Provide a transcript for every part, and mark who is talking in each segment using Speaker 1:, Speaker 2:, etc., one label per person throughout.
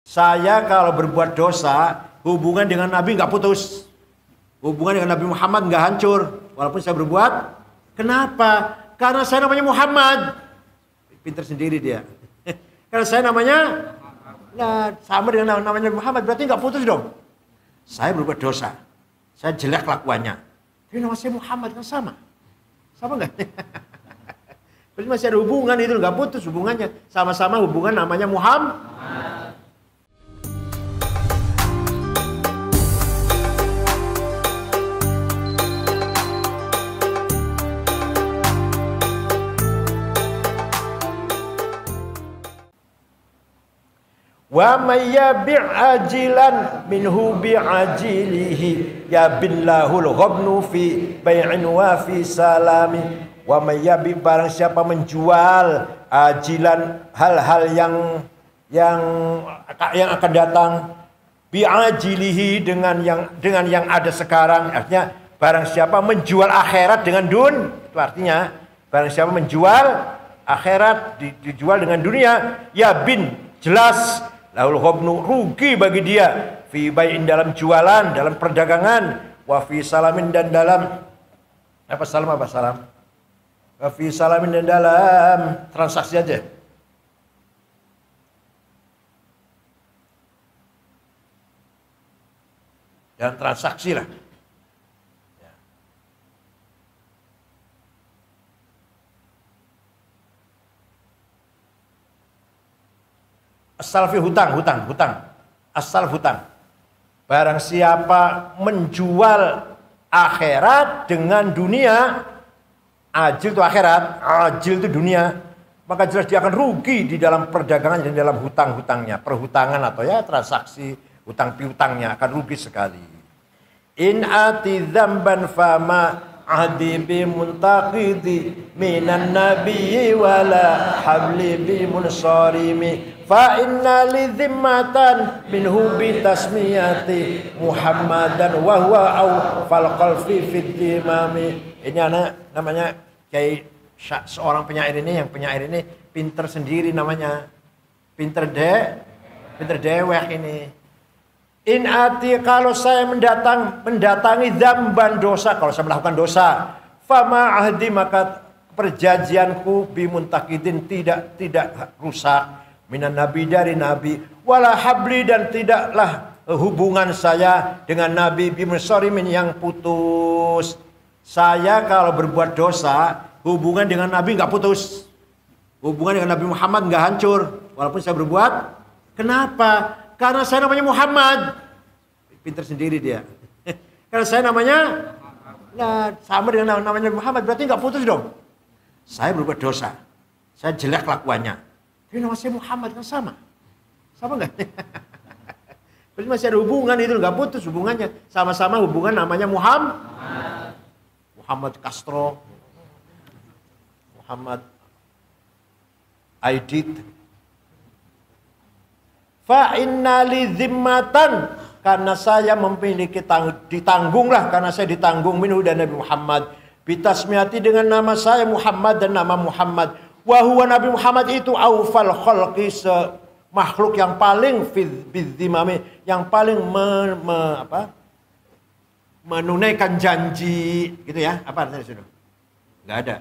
Speaker 1: Saya kalau berbuat dosa, hubungan dengan Nabi nggak putus. Hubungan dengan Nabi Muhammad nggak hancur. Walaupun saya berbuat. Kenapa? Karena saya namanya Muhammad. Pinter sendiri dia. Karena saya namanya sama dengan namanya Muhammad. Berarti nggak putus dong. Saya berbuat dosa. Saya jelek kelakuannya. Tapi nama saya Muhammad kan sama. Sama nggak? Berarti masih ada hubungan itu. Nggak putus hubungannya. Sama-sama hubungan namanya Muhammad. Wa may yabi' ajilan minhu bi'ajilihi ya billahul ghabnu fi bai'in wa fi salami. Wa may yabi' barang siapa menjual ajilan hal-hal yang akan datang bi'ajilihi dengan yang ada sekarang. Artinya barang siapa menjual akhirat dengan itu artinya barang siapa menjual akhirat dijual dengan dunia ya bin jelas lahul ghabnu rugi bagi dia fi bai'in dalam jualan, dalam perdagangan, wa fi salamin dan dalam salam. Wa fi salamin dan dalam transaksi aja. Dalam transaksi lah. As-salfi hutang. As-salf hutang. Barang siapa menjual akhirat dengan dunia, ajil itu akhirat, ajil itu dunia, maka jelas dia akan rugi di dalam perdagangan dan dalam hutang-hutangnya, perhutangan atau ya transaksi hutang piutangnya akan rugi sekali. In ati dzamban fama ahdi bi muntaqidi minan nabiyyi wala habli bi munsarimi fa inna li dhimmatan minhu bi tasmiyati Muhammadan wa huwa aw fal qalfi fi dhimami. Ini anak namanya kayak seorang penyair ini, yang penyair ini pinter sendiri namanya. Pinter dewek ini. In ati kalau saya mendatangi dzamban dosa, kalau saya melakukan dosa, fama ahdi maka perjanjianku bimuntakidin tidak rusak minan nabi dari nabi wala habli dan tidaklah hubungan saya dengan nabi bimunsarimin yang putus. Saya kalau berbuat dosa, hubungan dengan nabi nggak putus. Hubungan dengan Nabi Muhammad nggak hancur walaupun saya berbuat. Kenapa? Karena saya namanya Muhammad. Pinter sendiri dia. Karena saya namanya sama dengan namanya Muhammad. Berarti nggak putus dong. Saya berbuat dosa. Saya jelek kelakuannya. Tapi nama saya Muhammad kan sama. Sama nggak? Berarti masih ada hubungan itu. Nggak putus hubungannya. Sama-sama hubungan namanya Muhammad. Muhammad Castro. Muhammad Aidit. Fa inna li zimmatan, karena saya memiliki ditanggunglah, karena saya ditanggung minhu dan Nabi Muhammad bitasmiyati dengan nama saya Muhammad dan nama Muhammad wa huwa Nabi Muhammad itu aufal khalqi makhluk yang paling bidzimami, yang paling menunaikan janji gitu ya. Apa artinya sudah? Enggak ada.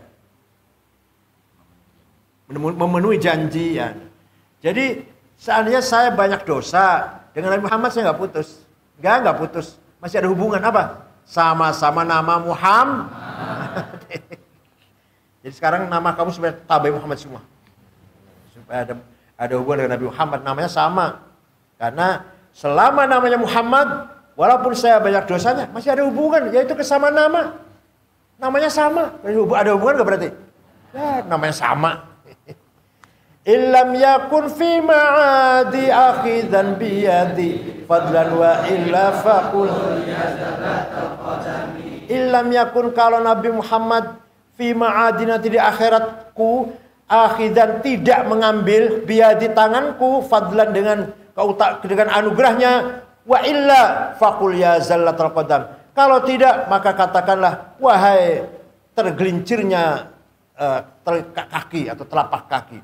Speaker 1: Memenuhi janji ya. Jadi seandainya saya banyak dosa, dengan Nabi Muhammad saya nggak putus. Nggak putus. Masih ada hubungan apa? Sama-sama nama Muhammad. Jadi sekarang nama kamu supaya tabai Muhammad semua. Supaya ada hubungan dengan Nabi Muhammad, namanya sama. Karena selama namanya Muhammad, walaupun saya banyak dosanya, masih ada hubungan, yaitu kesamaan nama. Namanya sama. Ada hubungan nggak berarti? Ya, namanya sama. Illam yakun fi ma'adi akhidan biyadi fadlan wa illa faqul. Illam yakun, kalau Nabi Muhammad fi ma'adi nanti di akhiratku akhidan tidak mengambil biyadi tanganku fadlan dengan anugerahnya wa illa faqul ya zallatul qadam. Kalau tidak maka katakanlah wahai tergelincirnya kaki atau telapak kaki.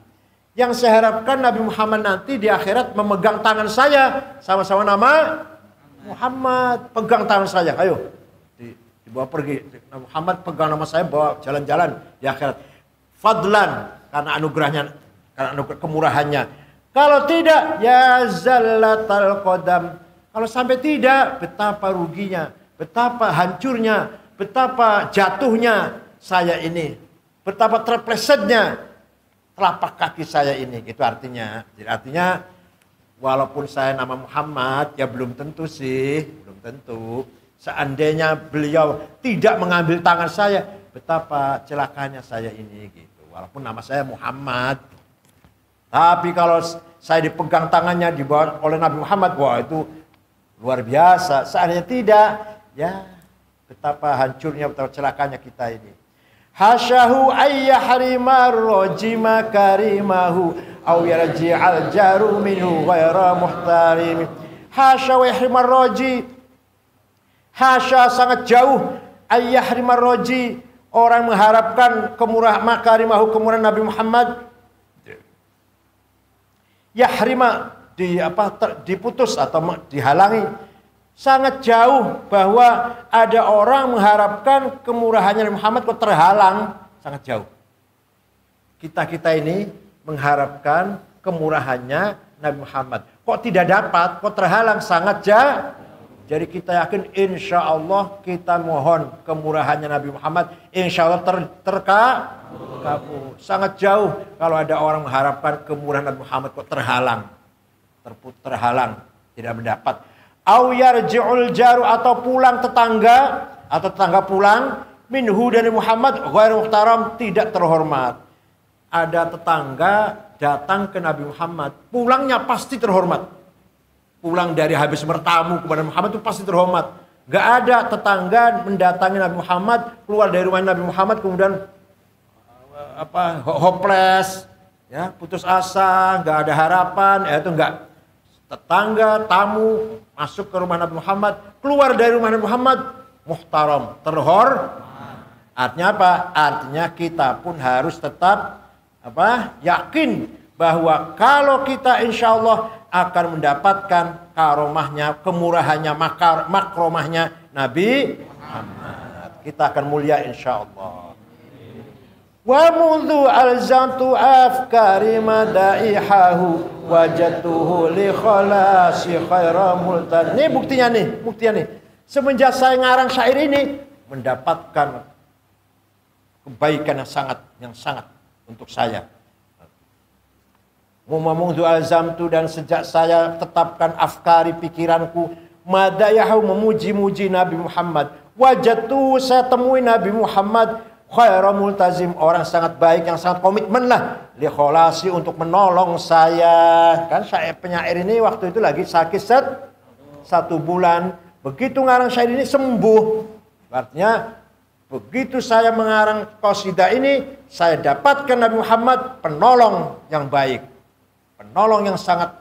Speaker 1: Yang saya harapkan Nabi Muhammad nanti di akhirat memegang tangan saya. Sama-sama nama Muhammad. Pegang tangan saya. Ayo. Dibawa pergi. Nabi Muhammad pegang nama saya, bawa jalan-jalan di akhirat. Fadlan. Karena anugerahnya. Karena anugerah kemurahannya. Kalau tidak, ya zallatal qadam. Kalau sampai tidak, betapa ruginya. Betapa hancurnya. Betapa jatuhnya saya ini. Betapa terplesetnya telapak kaki saya ini, itu artinya. Jadi artinya walaupun saya nama Muhammad, ya belum tentu sih, belum tentu. Seandainya beliau tidak mengambil tangan saya, betapa celakanya saya ini gitu. Walaupun nama saya Muhammad. Tapi kalau saya dipegang tangannya dibawa oleh Nabi Muhammad, wah itu luar biasa. Seandainya tidak, ya betapa hancurnya, betapa celakanya kita ini. Hasyahu ayyahrimar rajima karimahu aw yarji'al jaru minhu ghaira muhtarim. Hasya wa yahrimar raji. Hasya sangat jauh ayyahrimar raji, orang mengharapkan makarimahu, kemurahan Nabi Muhammad. Yahrima diputus atau dihalangi. Sangat jauh bahwa ada orang mengharapkan kemurahannya Nabi Muhammad kok terhalang. Sangat jauh. Kita ini mengharapkan kemurahannya Nabi Muhammad. Kok tidak dapat, kok terhalang, sangat jauh. Jadi kita yakin insya Allah kita mohon kemurahannya Nabi Muhammad. Insya Allah terkabul. Sangat jauh kalau ada orang mengharapkan kemurahan Nabi Muhammad kok terhalang. Terhalang, tidak mendapat. Au yarji'ul jaru, atau pulang tetangga, atau tetangga pulang minhu dari Muhammad ghairu muhtaram, tidak terhormat. Ada tetangga datang ke Nabi Muhammad, pulangnya pasti terhormat. Pulang dari habis bertamu kepada Muhammad itu pasti terhormat. Gak ada tetangga mendatangi Nabi Muhammad, keluar dari rumah Nabi Muhammad kemudian hopeless, ya, putus asa, gak ada harapan, itu enggak. Tetangga, tamu masuk ke rumah Nabi Muhammad, keluar dari rumah Nabi Muhammad, muhtaram, Artinya apa? Artinya kita pun harus tetap yakin bahwa kalau kita insya Allah akan mendapatkan karomahnya, kemurahannya, makromahnya Nabi Muhammad. Kita akan mulia insya Allah. Wa mudhu alzamtu afkari madaihahu wajatuhu li khalasi khaira multad. Ini buktinya nih. Semenjak saya ngarang syair ini mendapatkan kebaikan yang sangat untuk saya. Mudhu alzamtu, dan sejak saya tetapkan afkari, pikiranku, madaihahu, memuji-muji Nabi Muhammad. Wajatuhu, saya temui Nabi Muhammad khairu multazim, orang sangat baik, yang sangat komitmen lah li kholasi, untuk menolong saya. Kan syair penyair ini waktu itu lagi sakit 1 bulan. Begitu ngarang syair ini sembuh. Artinya begitu saya mengarang qasidah ini, saya dapatkan Nabi Muhammad penolong yang baik, penolong yang sangat,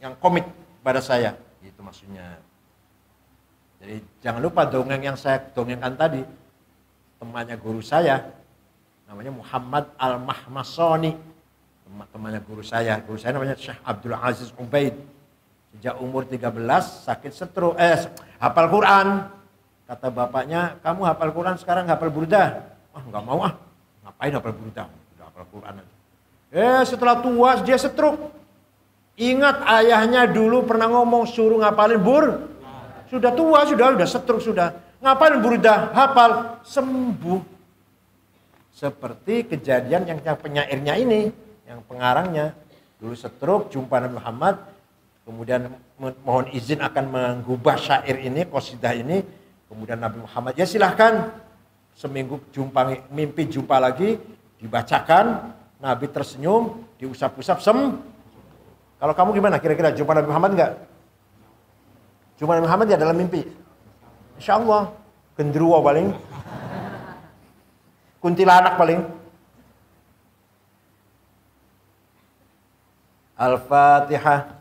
Speaker 1: yang komit pada saya. Itu maksudnya. Jadi jangan lupa dongeng yang saya dongengkan tadi, temannya guru saya, namanya Muhammad Al-Mahmasoni, temannya guru saya namanya Syekh Abdul Aziz Ubaid. Sejak umur 13 sakit stroke, hafal Quran. Kata bapaknya, kamu hafal Quran, sekarang hafal burdah. Nggak mau ngapain hafal burdah, udah hafal Quran aja. Setelah tua dia stroke. Ingat ayahnya dulu pernah ngomong suruh ngapalin sudah tua, sudah stroke sudah. Ngapain burdah? Hafal, sembuh. Seperti kejadian yang penyairnya ini, yang pengarangnya. Dulu stroke, jumpa Nabi Muhammad, kemudian mohon izin akan mengubah syair ini, qasidah ini. Kemudian Nabi Muhammad, ya silahkan. Seminggu mimpi jumpa lagi, dibacakan, Nabi tersenyum, diusap-usap, Kalau kamu gimana kira-kira, jumpa Nabi Muhammad enggak? Jumpa Nabi Muhammad ya dalam mimpi? Insya Allah, genderuwo paling, kuntilanak paling. Al-Fatihah.